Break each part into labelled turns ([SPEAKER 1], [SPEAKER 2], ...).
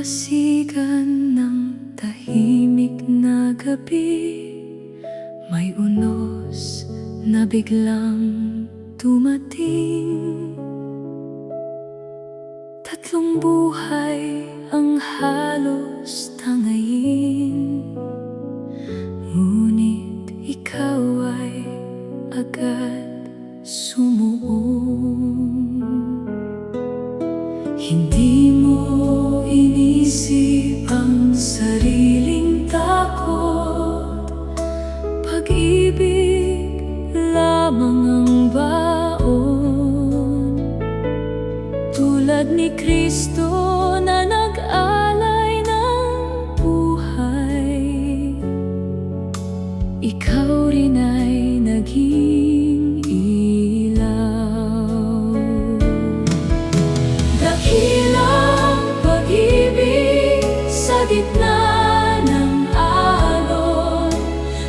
[SPEAKER 1] pasigan ng tahimik na gabi, may unos na biglang dumating. Tatlong buhay ang halos tangayin, ngunit ikaw ay agad sumuong. Hindi mo inisip ang sariling takot, pag-ibig lamang ang baon. Tulad ni Kristo na nag-alay ng buhay, ikaw rin ay naging ilaw. Dakilang pag-ibig sa gitna ng alon,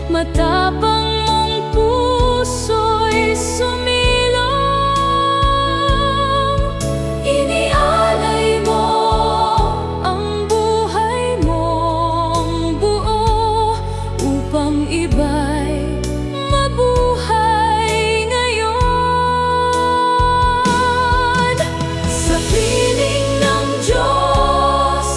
[SPEAKER 1] matapang mong puso'y sumilong. Inialay mo ang buhay mong buo upang iba'y mabuhay ngayon. Sa piling ng Diyos,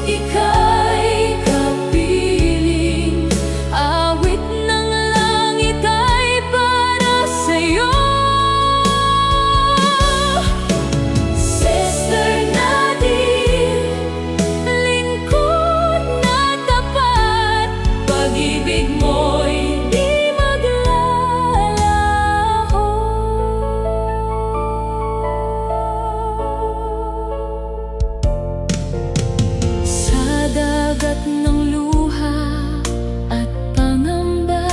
[SPEAKER 1] ika'y kapiling. Awit ng langit ay para sa'yo. Sister Nadine, lingkod na tapat, pag-ibig mo'y di maglalaho. Sa dagat ng luha at pangamba,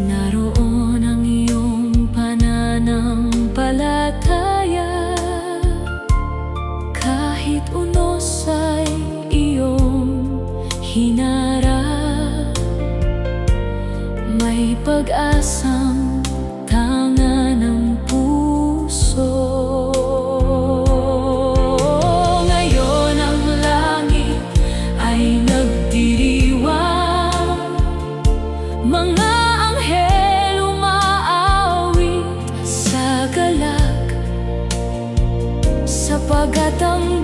[SPEAKER 1] naroon ang iyong pananampalataya. Kahit unos ay iyong hinarap, may pag-asang tanga ng puso. Ngayon ang langit ay nagdiriwang, mga anghel umaawit sa galak, sapagat ang